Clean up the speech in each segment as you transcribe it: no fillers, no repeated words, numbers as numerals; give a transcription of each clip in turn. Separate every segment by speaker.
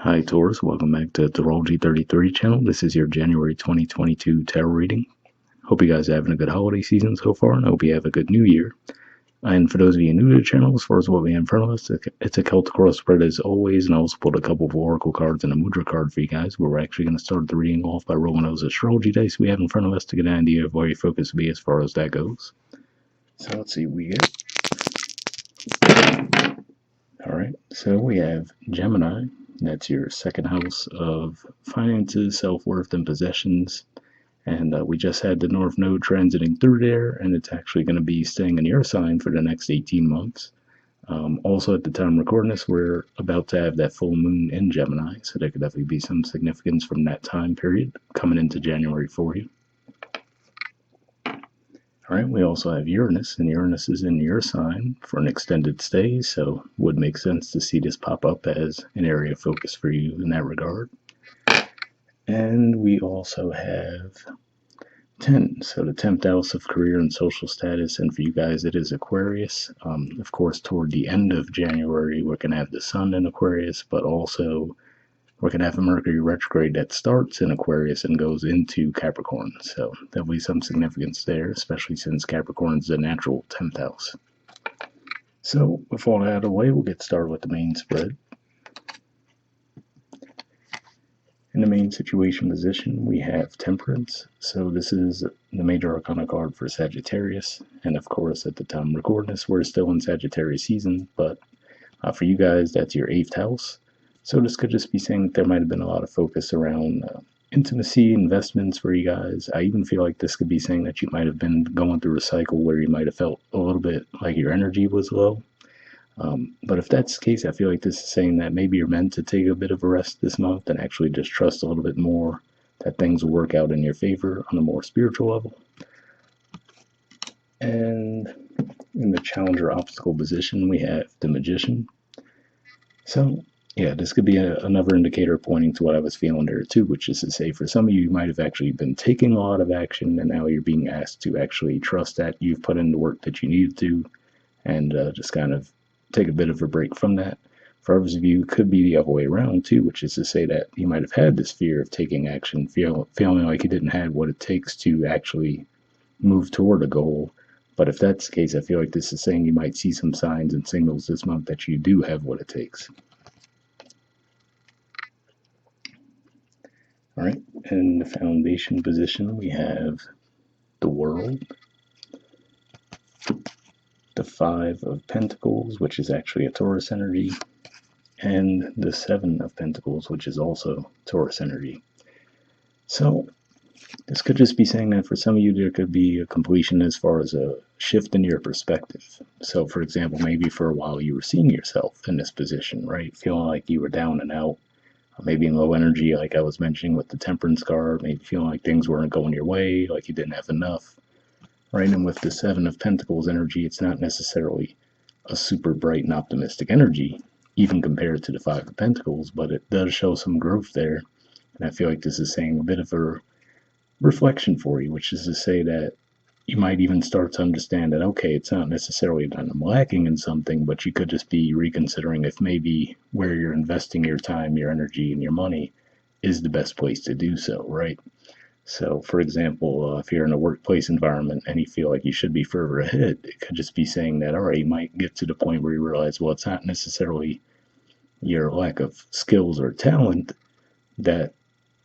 Speaker 1: Hi Taurus, welcome back to Astrology 33 channel. This is your January 2022 tarot reading. Hope you guys are having a good holiday season so far, and I hope you have a good new year. And for those of you new to the channel, as far as what we have in front of us, it's a Celtic cross spread as always, and I also pulled a couple of Oracle cards and a Mudra card for you guys, where we're actually going to start the reading off by rolling those astrology dice we have in front of us to get an idea of where your focus will be as far as that goes. So let's see what we get. Alright, so we have Gemini. That's your second house of finances, self-worth, and possessions. And we just had the North Node transiting through there, and it's actually going to be staying in your sign for the next 18 months. Also, at the time of recording this, we're about to have that full moon in Gemini, so there could definitely be some significance from that time period coming into January for you. All right, we also have Uranus, and Uranus is in your sign for an extended stay, so would make sense to see this pop up as an area of focus for you in that regard. And we also have 10, so the 10th house of career and social status, and for you guys it is Aquarius. Of course, toward the end of January, we're going to have the Sun in Aquarius, but also we're going to have a Mercury retrograde that starts in Aquarius and goes into Capricorn. So there'll be some significance there, especially since Capricorn is the natural 10th house. So with all that out of the way, we'll get started with the main spread. In the main situation position, we have Temperance. So this is the major arcana card for Sagittarius. And of course, at the time of recording this, we're still in Sagittarius season. But for you guys, that's your 8th house. So this could just be saying that there might have been a lot of focus around intimacy, investments for you guys. I even feel like this could be saying that you might have been going through a cycle where you might have felt a little bit like your energy was low. But if that's the case, I feel like this is saying that maybe you're meant to take a bit of a rest this month and actually just trust a little bit more that things will work out in your favor on a more spiritual level. And in the challenger obstacle position, we have the Magician. So yeah, this could be another indicator pointing to what I was feeling there too, which is to say for some of you, you might have actually been taking a lot of action, and now you're being asked to actually trust that you've put in the work that you needed to, and just kind of take a bit of a break from that. For others of you, it could be the other way around too, which is to say that you might have had this fear of taking action, feeling like you didn't have what it takes to actually move toward a goal. But if that's the case, I feel like this is saying you might see some signs and signals this month that you do have what it takes. All right, in the foundation position, we have the World, the 5 of Pentacles, which is actually a Taurus energy, and the 7 of Pentacles, which is also Taurus energy. So this could just be saying that for some of you, there could be a completion as far as a shift in your perspective. So for example, maybe for a while you were seeing yourself in this position, right? Feeling like you were down and out, maybe in low energy, like I was mentioning with the Temperance card, maybe feeling like things weren't going your way, like you didn't have enough, right? And with the 7 of Pentacles energy, it's not necessarily a super bright and optimistic energy, even compared to the 5 of Pentacles, but it does show some growth there. And I feel like this is saying a bit of a reflection for you, which is to say that you might even start to understand that, okay, it's not necessarily that I'm lacking in something, but you could just be reconsidering if maybe where you're investing your time, your energy, and your money is the best place to do so, right? So, for example, if you're in a workplace environment and you feel like you should be further ahead, it could just be saying that, all right, you might get to the point where you realize, well, it's not necessarily your lack of skills or talent that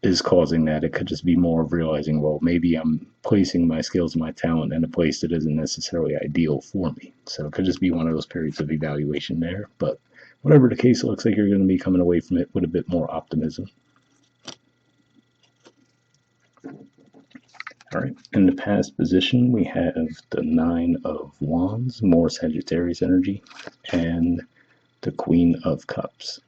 Speaker 1: is causing that. It could just be more of realizing, well, maybe I'm placing my skills and my talent in a place that isn't necessarily ideal for me. So it could just be one of those periods of evaluation there. But whatever the case, it looks like you're going to be coming away from it with a bit more optimism. All right, in the past position, we have the 9 of Wands, more Sagittarius energy, and the Queen of Cups.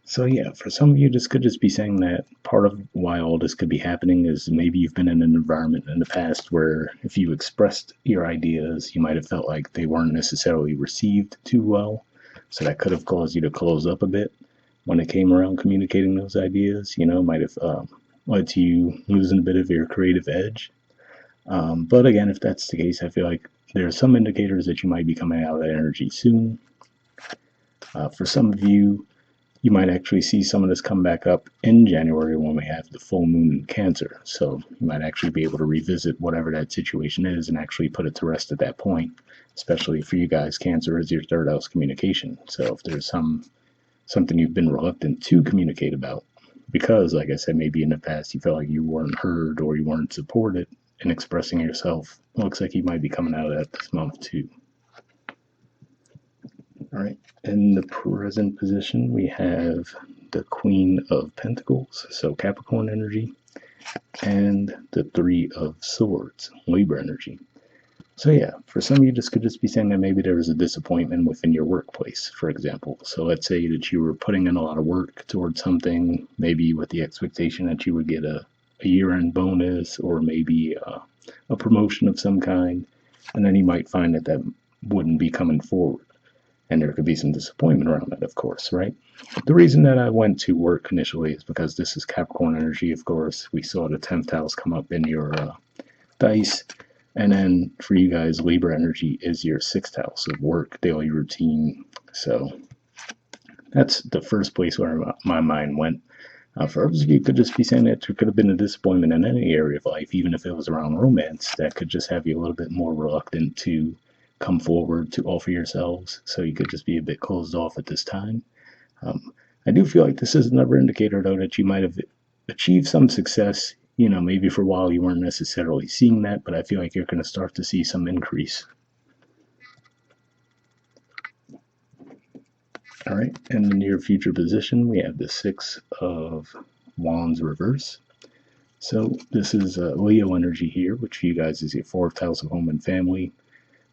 Speaker 1: So yeah, for some of you, this could just be saying that part of why all this could be happening is maybe you've been in an environment in the past where if you expressed your ideas, you might have felt like they weren't necessarily received too well. So that could have caused you to close up a bit when it came around communicating those ideas. You know, might have led to you losing a bit of your creative edge. But again, if that's the case, I feel like there are some indicators that you might be coming out of that energy soon. For some of you, you might actually see some of this come back up in January when we have the full moon in Cancer. So you might actually be able to revisit whatever that situation is and actually put it to rest at that point. Especially for you guys, Cancer is your third house communication. So if there's something you've been reluctant to communicate about, because like I said, maybe in the past you felt like you weren't heard or you weren't supported in expressing yourself, it looks like you might be coming out of that this month too. All right, in the present position, we have the Queen of Pentacles, so Capricorn energy, and the Three of Swords, Libra energy. So yeah, for some of you, this could just be saying that maybe there was a disappointment within your workplace, for example. So let's say that you were putting in a lot of work towards something, maybe with the expectation that you would get a year-end bonus or maybe a promotion of some kind, and then you might find that that wouldn't be coming forward. And there could be some disappointment around that, of course, right? The reason that I went to work initially is because this is Capricorn energy, of course. We saw the 10th house come up in your dice. And then for you guys, Libra energy is your 6th house of work, daily routine. So that's the first place where my mind went. For others of you, could just be saying that there could have been a disappointment in any area of life, even if it was around romance, that could just have you a little bit more reluctant to come forward to offer yourselves. So you could just be a bit closed off at this time. I do feel like this is another indicator, though, that you might have achieved some success. You know, maybe for a while you weren't necessarily seeing that, but I feel like you're going to start to see some increase. All right, in the near future position, we have the Six of Wands reverse. So this is Leo energy here, which for you guys is your 4th house of home and family.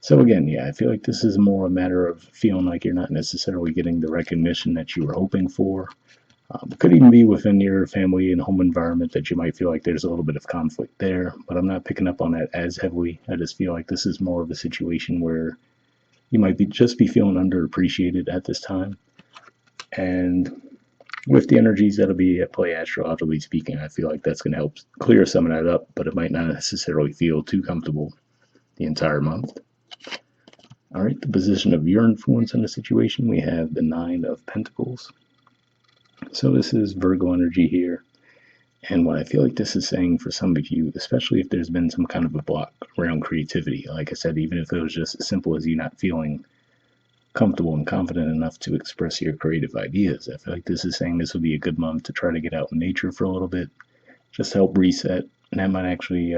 Speaker 1: So again, yeah, I feel like this is more a matter of feeling like you're not necessarily getting the recognition that you were hoping for. It could even be within your family and home environment that you might feel like there's a little bit of conflict there, but I'm not picking up on that as heavily. I just feel like this is more of a situation where you might just be feeling underappreciated at this time. And with the energies that'll be at play astrologically speaking, I feel like that's going to help clear some of that up, but it might not necessarily feel too comfortable the entire month. All right, the position of your influence in the situation, we have the Nine of Pentacles. So this is Virgo energy here. And what I feel like this is saying for some of you, especially if there's been some kind of a block around creativity, like I said, even if it was just as simple as you not feeling comfortable and confident enough to express your creative ideas, I feel like this is saying this would be a good month to try to get out in nature for a little bit, just help reset, and that might actually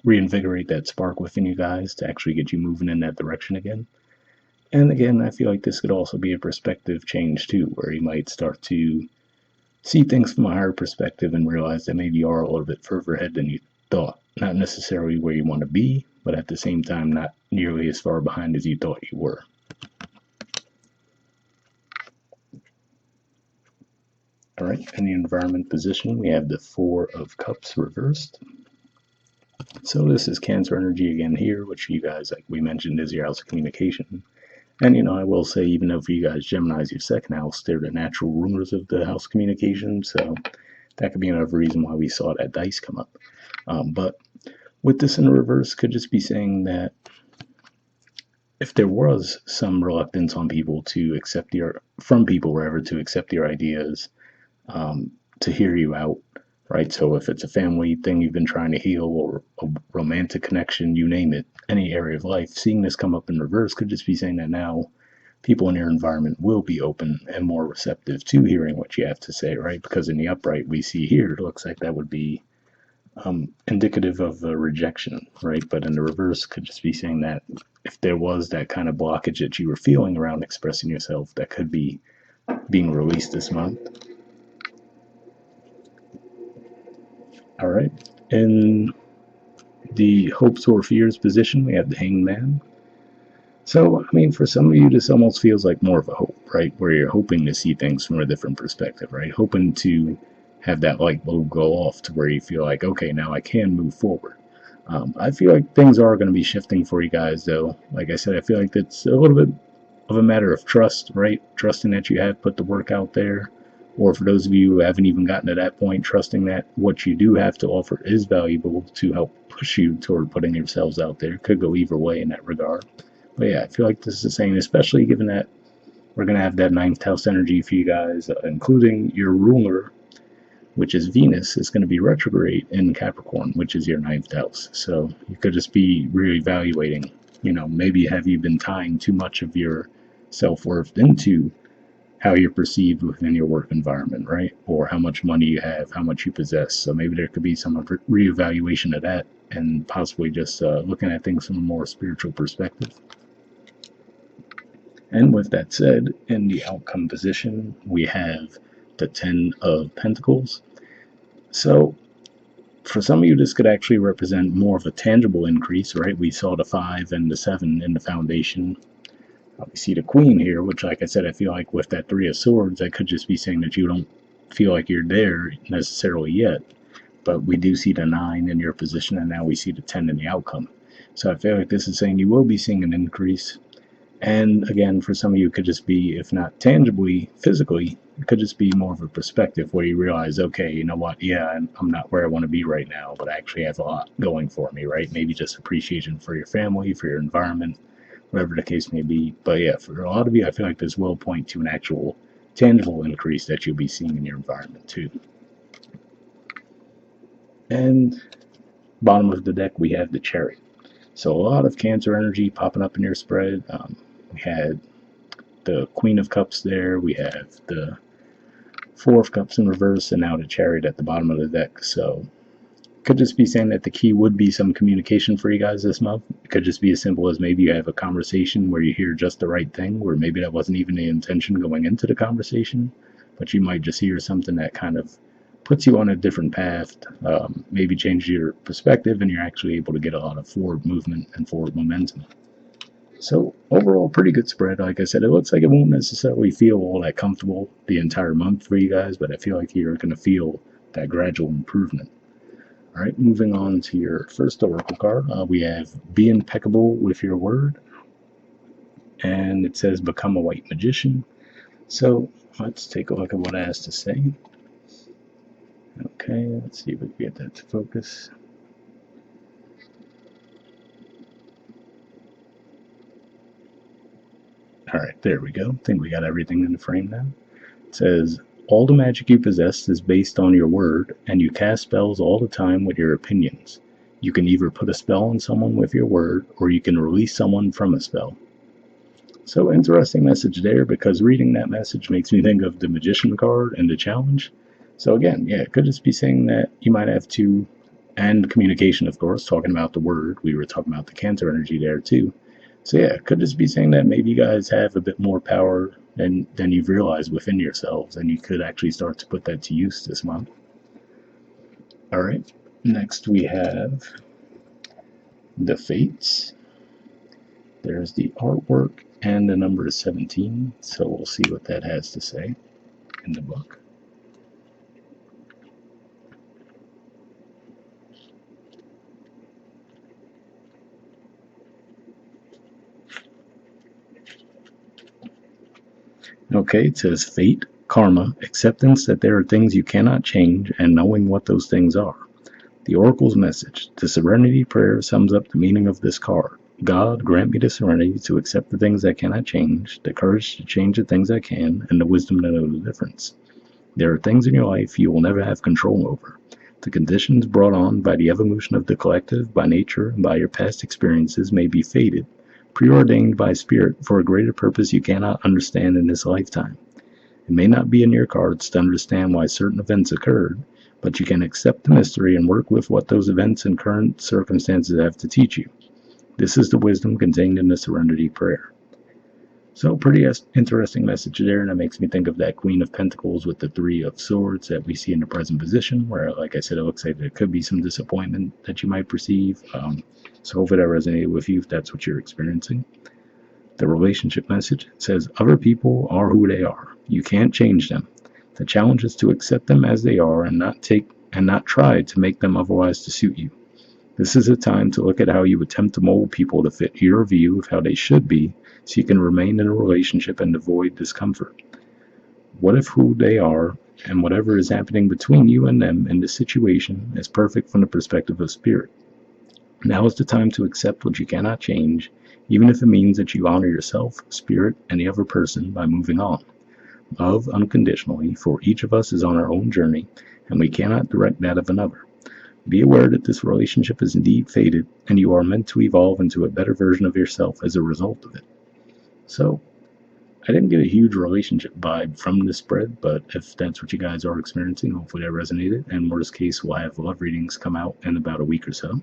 Speaker 1: reinvigorate that spark within you guys to actually get you moving in that direction again. And again, I feel like this could also be a perspective change too, where you might start to see things from a higher perspective and realize that maybe you are a little bit further ahead than you thought. Not necessarily where you want to be, but at the same time, not nearly as far behind as you thought you were. All right, in the environment position, we have the Four of Cups reversed. So this is Cancer energy again here, which you guys, like we mentioned, is your house of communication. And, you know, I will say, even though for you guys, Gemini is your 2nd house, they're the natural rulers of the house communication. So that could be another reason why we saw that dice come up. But with this in reverse, could just be saying that if there was some reluctance on people to accept from people wherever to accept your ideas, to hear you out, right? So if it's a family thing you've been trying to heal or a romantic connection, you name it, any area of life, seeing this come up in reverse could just be saying that now people in your environment will be open and more receptive to hearing what you have to say, right? Because in the upright we see here, it looks like that would be indicative of a rejection, right? But in the reverse could just be saying that if there was that kind of blockage that you were feeling around expressing yourself, that could be being released this month. All right. In the hopes or fears position, we have the Hanged Man. So, I mean, for some of you, this almost feels like more of a hope, right? Where you're hoping to see things from a different perspective, right? Hoping to have that light bulb go off to where you feel like, okay, now I can move forward. I feel like things are going to be shifting for you guys, though. Like I said, I feel like that's a little bit of a matter of trust, right? Trusting that you have put the work out there. Or for those of you who haven't even gotten to that point, trusting that what you do have to offer is valuable to help push you toward putting yourselves out there. Could go either way in that regard. But yeah, I feel like this is the same, especially given that we're going to have that ninth house energy for you guys, including your ruler, which is Venus, is going to be retrograde in Capricorn, which is your ninth house. So you could just be reevaluating, maybe have you been tying too much of your self-worth into how you're perceived within your work environment, right? Or how much money you have, how much you possess. So maybe there could be some reevaluation of that, and possibly just looking at things from a more spiritual perspective. And with that said, in the outcome position, we have the 10 of Pentacles. So for some of you, this could actually represent more of a tangible increase, right? We saw the 5 and the 7 in the foundation. We see the Queen here, which, like I said, I feel like with that 3 of Swords, that could just be saying that you don't feel like you're there necessarily yet. But we do see the 9 in your position, and now we see the 10 in the outcome. So I feel like this is saying you will be seeing an increase. And again, for some of you, it could just be, if not tangibly, physically, it could just be more of a perspective where you realize, okay, you know what, yeah, I'm not where I want to be right now, but I actually have a lot going for me, right? Maybe just appreciation for your family, for your environment, whatever the case may be. But yeah, for a lot of you, I feel like this will point to an actual tangible increase that you'll be seeing in your environment too. And bottom of the deck, we have the Chariot. So a lot of Cancer energy popping up in your spread. We had the Queen of Cups there, we have the 4 of Cups in reverse, and now the Chariot at the bottom of the deck. So could just be saying that the key would be some communication for you guys this month. It could just be as simple as maybe you have a conversation where you hear just the right thing, where maybe that wasn't even the intention going into the conversation, but you might just hear something that kind of puts you on a different path, maybe changes your perspective, and you're actually able to get a lot of forward movement and forward momentum. So overall, pretty good spread. Like I said, it looks like it won't necessarily feel all that comfortable the entire month for you guys, but I feel like you're going to feel that gradual improvement. All right, moving on to your first oracle card, we have Be Impeccable with Your Word, and it says Become a White Magician. So let's take a look at what it has to say. Okay, let's see if we can get that to focus. All right, there we go. I think we got everything in the frame now. It says, all the magic you possess is based on your word, and you cast spells all the time with your opinions. You can either put a spell on someone with your word, or you can release someone from a spell. So interesting message there, because reading that message makes me think of the Magician card and the challenge. So again, yeah, it could just be saying that you might have to, and communication, of course, talking about the word. We were talking about the Cancer energy there too. So yeah, it could just be saying that maybe you guys have a bit more power than you've realized within yourselves, and you could actually start to put that to use this month. All right, next we have the Fates. There's the artwork, and the number is 17, so we'll see what that has to say in the book. Okay, it says fate, karma, acceptance that there are things you cannot change, and knowing what those things are. The Oracle's message. The Serenity Prayer sums up the meaning of this card. God, grant me the serenity to accept the things I cannot change, the courage to change the things I can, and the wisdom to know the difference. There are things in your life you will never have control over. The conditions brought on by the evolution of the collective, by nature, and by your past experiences may be fated, preordained by spirit for a greater purpose you cannot understand in this lifetime. It may not be in your cards to understand why certain events occurred, but you can accept the mystery and work with what those events and current circumstances have to teach you. This is the wisdom contained in the Serenity Prayer. So pretty interesting message there, and it makes me think of that Queen of Pentacles with the 3 of Swords that we see in the present position, where, like I said, it looks like there could be some disappointment that you might perceive. So hopefully that resonated with you if that's what you're experiencing. The relationship message says, other people are who they are. You can't change them. The challenge is to accept them as they are and not try to make them otherwise to suit you. This is a time to look at how you attempt to mold people to fit your view of how they should be, so you can remain in a relationship and avoid discomfort. What if who they are and whatever is happening between you and them in this situation is perfect from the perspective of spirit? Now is the time to accept what you cannot change, even if it means that you honor yourself, spirit, and the other person by moving on. Love unconditionally, for each of us is on our own journey, and we cannot direct that of another. Be aware that this relationship is indeed fated, and you are meant to evolve into a better version of yourself as a result of it. So, I didn't get a huge relationship vibe from this spread, but if that's what you guys are experiencing, hopefully that resonated. And worst case, we'll have love readings come out in about a week or so.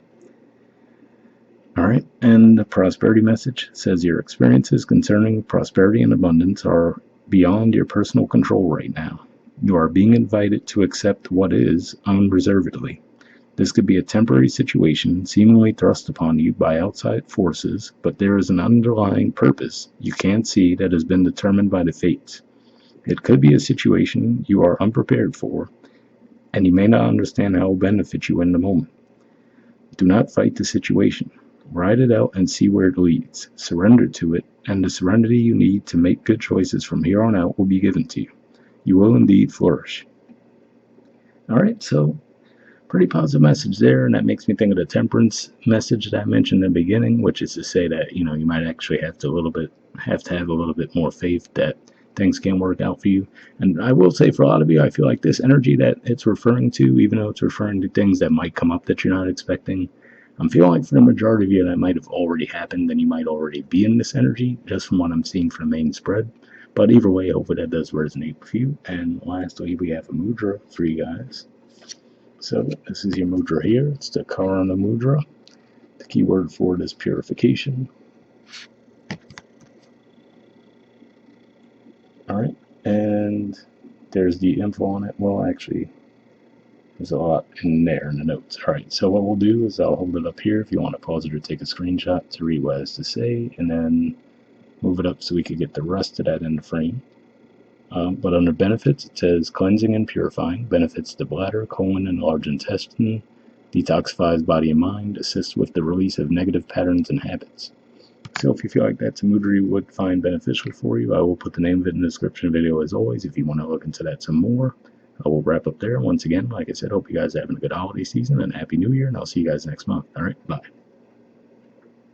Speaker 1: Alright, and the prosperity message says your experiences concerning prosperity and abundance are beyond your personal control right now. You are being invited to accept what is unreservedly. This could be a temporary situation seemingly thrust upon you by outside forces, but there is an underlying purpose you can't see that has been determined by the fates. It could be a situation you are unprepared for, and you may not understand how it will benefit you in the moment. Do not fight the situation. Ride it out and see where it leads. Surrender to it, and the serenity you need to make good choices from here on out will be given to you. You will indeed flourish. Alright, so pretty positive message there, and that makes me think of the temperance message that I mentioned in the beginning, which is to say that you might actually have to have a little bit more faith that things can work out for you. And I will say, for a lot of you, I feel like this energy that it's referring to, even though it's referring to things that might come up that you're not expecting, I'm feeling like for the majority of you that might have already happened, and you might already be in this energy, just from what I'm seeing from the main spread. But either way, hopefully that does resonate with you. And lastly, we have a mudra for you guys. So this is your mudra here. It's the Karana Mudra. The keyword for it is purification. Alright, and there's the info on it. Well, actually, there's a lot in there in the notes. Alright, so what we'll do is I'll hold it up here if you want to pause it or take a screenshot to read what it has to say, and then move it up so we could get the rest of that in the frame. But under benefits, it says cleansing and purifying, benefits the bladder, colon, and large intestine, detoxifies body and mind, assists with the release of negative patterns and habits. So if you feel like that's a mudra you would find beneficial for you, I will put the name of it in the description of the video as always if you want to look into that some more. I will wrap up there. Once again, like I said, hope you guys are having a good holiday season and Happy New Year, and I'll see you guys next month. Alright, bye.